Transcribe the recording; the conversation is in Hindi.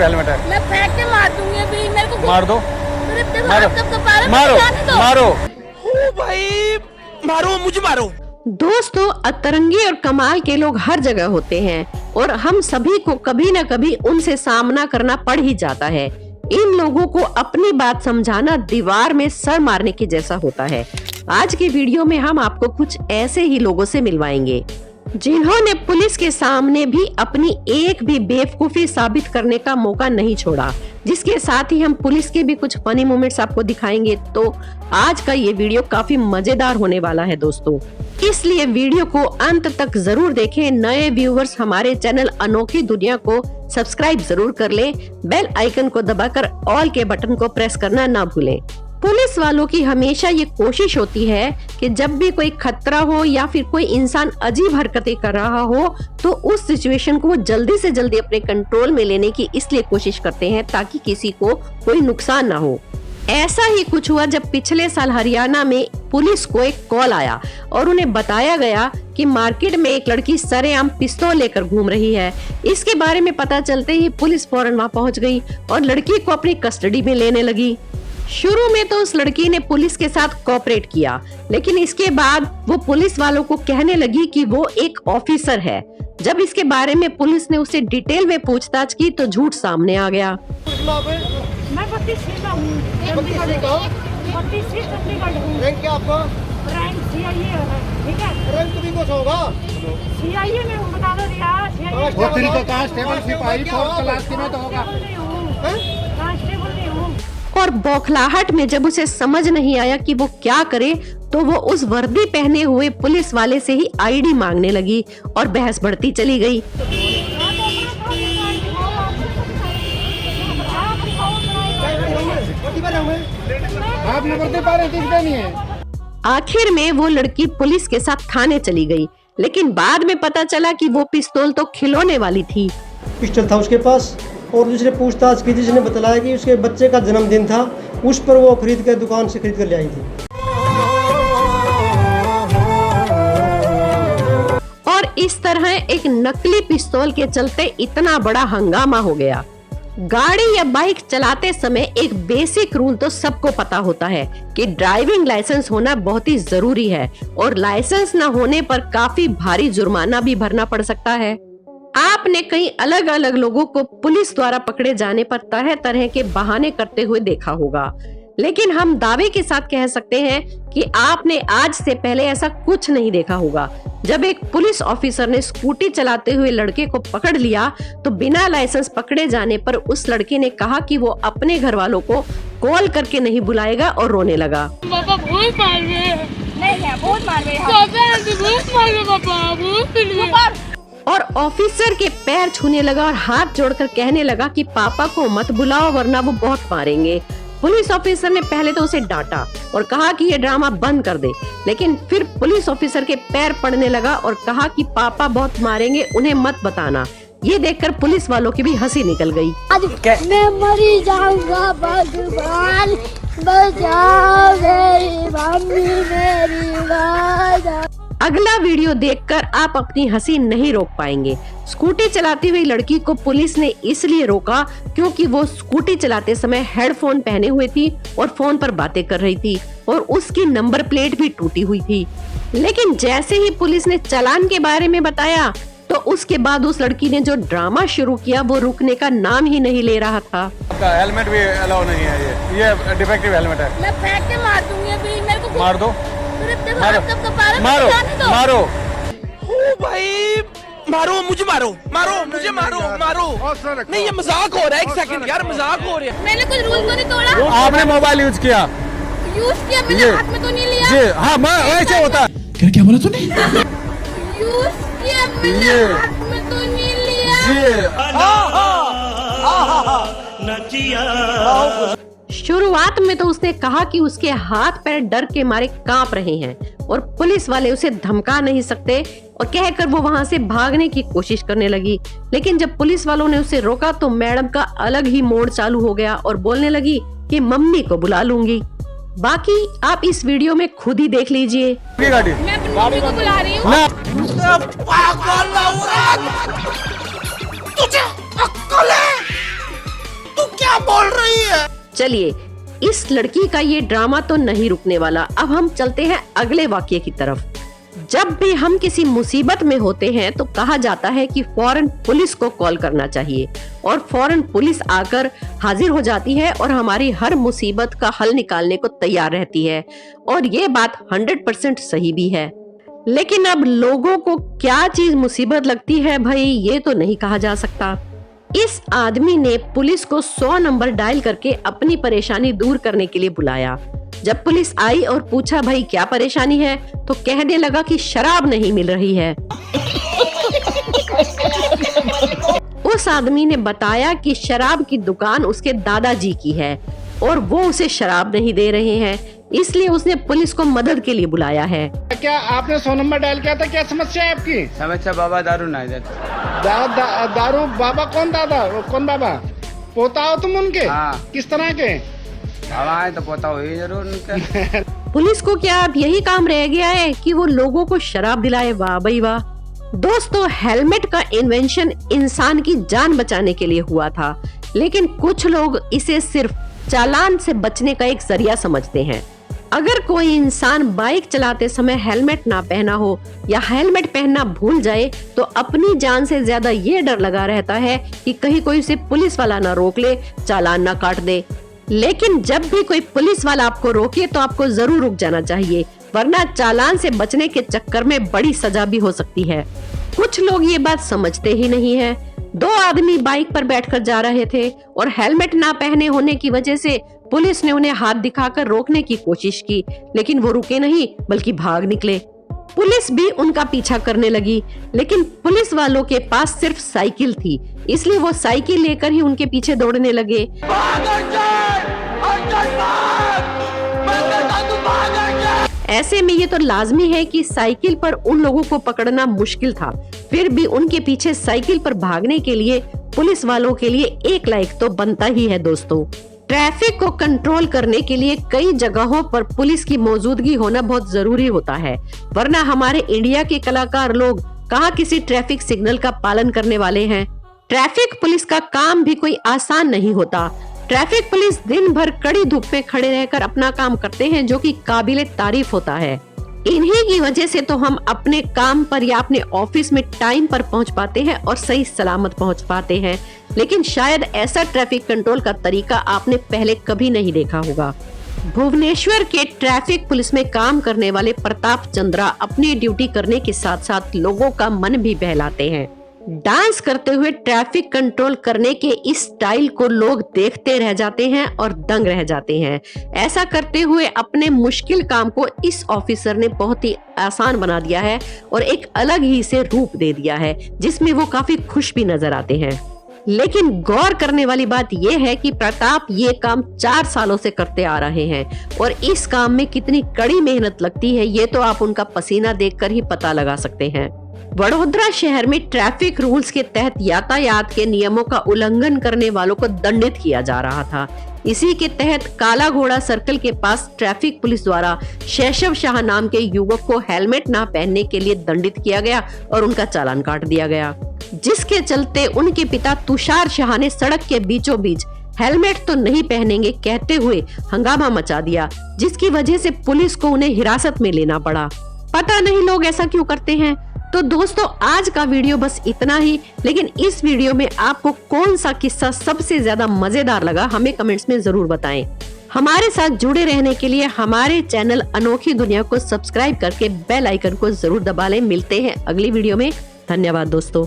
डिफेक्टिव हेलमेट है। मैं फेंक के मार दूंगी अभी, मेरे को मार दो, मारो मारो, मारो। ओ भाई मारो, मुझे मारो। दोस्तों, अतरंगी और कमाल के लोग हर जगह होते हैं और हम सभी को कभी न कभी उनसे सामना करना पड़ ही जाता है। इन लोगों को अपनी बात समझाना दीवार में सर मारने के जैसा होता है। आज की वीडियो में हम आपको कुछ ऐसे ही लोगों से मिलवाएंगे जिन्होंने पुलिस के सामने भी अपनी एक भी बेवकूफी साबित करने का मौका नहीं छोड़ा। जिसके साथ ही हम पुलिस के भी कुछ फनी मोमेंट्स आपको दिखाएंगे। तो आज का ये वीडियो काफी मजेदार होने वाला है दोस्तों, इसलिए वीडियो को अंत तक जरूर देखें। नए व्यूवर्स हमारे चैनल अनोखी दुनिया को सब्सक्राइब जरूर कर लें। बेल आइकन को दबाकर ऑल के बटन को प्रेस करना ना भूलें। पुलिस वालों की हमेशा ये कोशिश होती है कि जब भी कोई खतरा हो या फिर कोई इंसान अजीब हरकतें कर रहा हो तो उस सिचुएशन को वो जल्दी से जल्दी अपने कंट्रोल में लेने की इसलिए कोशिश करते हैं ताकि किसी को कोई नुकसान ना हो। ऐसा ही कुछ हुआ जब पिछले साल हरियाणा में पुलिस को एक कॉल आया और उन्हें बताया गया कि मार्केट में एक लड़की सरेआम पिस्तौल लेकर घूम रही है। इसके बारे में पता चलते ही पुलिस फौरन वहां पहुंच गई और लड़की को अपनी कस्टडी में लेने लगी। शुरू में तो उस लड़की ने पुलिस के साथ कोऑपरेट किया, लेकिन इसके बाद वो पुलिस वालों को कहने लगी कि वो एक ऑफिसर है। जब इसके बारे में पुलिस ने उसे डिटेल में पूछताछ की तो झूठ सामने आ गया। मैं 32 हूँ, रैंक क्या आपका? रैंक CIA है, ठीक है? रैंक भी कुछ होगा? CIA में हूँ, बता दो यार। वो फिर तो कांस्टेबल सिपाही फोर्थ क्लास की में तो होगा। कांस्टेबल नहीं हूँ। और बौखलाहट में जब उसे समझ नहीं आया कि वो क्या करे तो वो उस वर्दी पहने हुए पुलिस वाले से ही ID मांगने लगी और बहस बढ़ती चली गई। आप नंबर दे पा रहे दिखते नहीं है। आखिर में वो लड़की पुलिस के साथ थाने चली गई, लेकिन बाद में पता चला कि वो पिस्तौल तो खिलौने वाली थी। पिस्टल था उसके पास और दूसरे पूछताछ की जिसने बताया कि उसके बच्चे का जन्मदिन था, उस पर वो खरीद कर दुकान से खरीद कर ले आई थी। और इस तरह एक नकली पिस्तौल के चलते इतना बड़ा हंगामा हो गया। गाड़ी या बाइक चलाते समय एक बेसिक रूल तो सबको पता होता है कि ड्राइविंग लाइसेंस होना बहुत ही जरूरी है और लाइसेंस न होने पर काफी भारी जुर्माना भी भरना पड़ सकता है। आपने कई अलग अलग लोगों को पुलिस द्वारा पकड़े जाने पर तरह तरह के बहाने करते हुए देखा होगा, लेकिन हम दावे के साथ कह सकते हैं कि आपने आज से पहले ऐसा कुछ नहीं देखा होगा। जब एक पुलिस ऑफिसर ने स्कूटी चलाते हुए लड़के को पकड़ लिया तो बिना लाइसेंस पकड़े जाने पर उस लड़के ने कहा कि वो अपने घर वालों को कॉल करके नहीं बुलाएगा और रोने लगा। पापा बहुत मार रहे हैं। नहीं है, बहुत मार रहे हैं। बहुत मार रहे पापा, बहुत। और ऑफिसर के पैर छूने लगा और हाथ जोड़कर कहने लगा कि पापा को मत बुलाओ वरना वो बहुत मारेंगे। पुलिस ऑफिसर ने पहले तो उसे डांटा और कहा कि ये ड्रामा बंद कर दे, लेकिन फिर पुलिस ऑफिसर के पैर पड़ने लगा और कहा कि पापा बहुत मारेंगे, उन्हें मत बताना। ये देखकर पुलिस वालों की भी हंसी निकल गई। मैं मरी जाऊंगा, भगवान बचाओ मेरी मम्मी, मेरी माँ। अगला वीडियो देखकर आप अपनी हंसी नहीं रोक पाएंगे। स्कूटी चलाती हुई लड़की को पुलिस ने इसलिए रोका क्योंकि वो स्कूटी चलाते समय हेडफोन पहने हुए थी और फोन पर बातें कर रही थी और उसकी नंबर प्लेट भी टूटी हुई थी। लेकिन जैसे ही पुलिस ने चालान के बारे में बताया तो उसके बाद उस लड़की ने जो ड्रामा शुरू किया वो रुकने का नाम ही नहीं ले रहा था। आपका हेलमेट भी अलाउ नहीं है, ये डिफेक्टिव हेलमेट है। मैं फेंक के मार दूंगी अभी, मेरे को मार दो, मारो, मारो, मारो। ओ भाई मारो, मुझे मारो, मारो, मुझे मारो, मारो। नहीं ये मजाक हो रहा है, एक सेकंड यार, मजाक हो रहा है। मैंने कुछ रूल तो नहीं तोड़ा। आपने मोबाइल यूज किया, मैंने हाथ में तो नहीं लिया। जी हाँ, मैं ऐसे होता। क्या बोला तूने? यूज किया, मैंने हाथ में तो नहीं लिया। शुरुआत में तो उसने कहा कि उसके हाथ पैर डर के मारे कांप रहे हैं और पुलिस वाले उसे धमका नहीं सकते और कहकर वो वहां से भागने की कोशिश करने लगी। लेकिन जब पुलिस वालों ने उसे रोका तो मैडम का अलग ही मोड चालू हो गया और बोलने लगी कि मम्मी को बुला लूंगी। बाकी आप इस वीडियो में खुद ही देख लीजिए। गाड़ी मैं अपनी मम्मी को बुला रही हूँ। पागल औरत, तुझे अक्ल है? चलिए, इस लड़की का ये ड्रामा तो नहीं रुकने वाला। अब हम चलते हैं अगले वाक्य की तरफ। जब भी हम किसी मुसीबत में होते हैं तो कहा जाता है कि फौरन पुलिस को कॉल करना चाहिए और फौरन पुलिस आकर हाजिर हो जाती है और हमारी हर मुसीबत का हल निकालने को तैयार रहती है। और ये बात 100% सही भी है। लेकिन अब लोगों को क्या चीज मुसीबत लगती है भाई, ये तो नहीं कहा जा सकता। इस आदमी ने पुलिस को 100 नंबर डायल करके अपनी परेशानी दूर करने के लिए बुलाया। जब पुलिस आई और पूछा भाई क्या परेशानी है, तो कहने लगा कि शराब नहीं मिल रही है। उस आदमी ने बताया कि शराब की दुकान उसके दादाजी की है और वो उसे शराब नहीं दे रहे हैं, इसलिए उसने पुलिस को मदद के लिए बुलाया है। क्या आपने 100 नंबर डायल किया था? क्या समस्या है आपकी? समस्या बाबा दारू नहीं देते। दारू? बाबा कौन दादा? कौन बाबा? पोता हो तुम उनके? हाँ। किस तरह के? हवाएं तो पोता हो ही जरूर उनके। पुलिस को क्या अब यही काम रह गया है कि वो लोगों को शराब दिलाए? वाह भाई वाह। दोस्तों, हेलमेट का इन्वेंशन इंसान की जान बचाने के लिए हुआ था, लेकिन कुछ लोग इसे सिर्फ चालान से बचने का एक जरिया समझते हैं। अगर कोई इंसान बाइक चलाते समय हेलमेट ना पहना हो या हेलमेट पहनना भूल जाए तो अपनी जान से ज्यादा ये डर लगा रहता है कि कहीं कोई उसे पुलिस वाला ना रोक ले, चालान ना काट दे। लेकिन जब भी कोई पुलिस वाला आपको रोके तो आपको जरूर रुक जाना चाहिए, वरना चालान से बचने के चक्कर में बड़ी सजा भी हो सकती है। कुछ लोग ये बात समझते ही नहीं है। 2 आदमी बाइक पर बैठकर जा रहे थे और हेलमेट ना पहने होने की वजह से पुलिस ने उन्हें हाथ दिखाकर रोकने की कोशिश की, लेकिन वो रुके नहीं बल्कि भाग निकले। पुलिस भी उनका पीछा करने लगी, लेकिन पुलिस वालों के पास सिर्फ साइकिल थी, इसलिए वो साइकिल लेकर ही उनके पीछे दौड़ने लगे। ऐसे में ये तो लाजमी है कि साइकिल पर उन लोगों को पकड़ना मुश्किल था, फिर भी उनके पीछे साइकिल पर भागने के लिए पुलिस वालों के लिए एक लाइक तो बनता ही है। दोस्तों, ट्रैफिक को कंट्रोल करने के लिए कई जगहों पर पुलिस की मौजूदगी होना बहुत जरूरी होता है, वरना हमारे इंडिया के कलाकार लोग कहाँ किसी ट्रैफिक सिग्नल का पालन करने वाले हैं। ट्रैफिक पुलिस का काम भी कोई आसान नहीं होता। ट्रैफिक पुलिस दिन भर कड़ी धूप में खड़े रहकर अपना काम करते हैं, जो कि काबिले तारीफ होता है। इन्हीं की वजह से तो हम अपने काम पर या अपने ऑफिस में टाइम पर पहुंच पाते हैं और सही सलामत पहुंच पाते हैं। लेकिन शायद ऐसा ट्रैफिक कंट्रोल का तरीका आपने पहले कभी नहीं देखा होगा। भुवनेश्वर के ट्रैफिक पुलिस में काम करने वाले प्रताप चंद्रा अपनी ड्यूटी करने के साथ साथ लोगों का मन भी बहलाते हैं। डांस करते हुए ट्रैफिक कंट्रोल करने के इस स्टाइल को लोग देखते रह जाते हैं और दंग रह जाते हैं। ऐसा करते हुए अपने मुश्किल काम को इस ऑफिसर ने बहुत ही आसान बना दिया है और एक अलग ही से रूप दे दिया है, जिसमें वो काफी खुश भी नजर आते हैं। लेकिन गौर करने वाली बात यह है कि प्रताप ये काम 4 सालों से करते आ रहे हैं और इस काम में कितनी कड़ी मेहनत लगती है ये तो आप उनका पसीना देखकर ही पता लगा सकते हैं। वडोदरा शहर में ट्रैफिक रूल्स के तहत यातायात के नियमों का उल्लंघन करने वालों को दंडित किया जा रहा था। इसी के तहत काला घोड़ा सर्कल के पास ट्रैफिक पुलिस द्वारा शैशव शाह नाम के युवक को हेलमेट न पहनने के लिए दंडित किया गया और उनका चालान काट दिया गया, जिसके चलते उनके पिता तुषार शाह ने सड़क के बीचों बीच हेलमेट तो नहीं पहनेंगे कहते हुए हंगामा मचा दिया, जिसकी वजह से पुलिस को उन्हें हिरासत में लेना पड़ा। पता नहीं लोग ऐसा क्यों करते हैं। तो दोस्तों, आज का वीडियो बस इतना ही, लेकिन इस वीडियो में आपको कौन सा किस्सा सबसे ज्यादा मजेदार लगा हमें कमेंट्स में जरूर बताएं। हमारे साथ जुड़े रहने के लिए हमारे चैनल अनोखी दुनिया को सब्सक्राइब करके बेल आइकन को जरूर दबा लें। मिलते हैं अगली वीडियो में। धन्यवाद दोस्तों।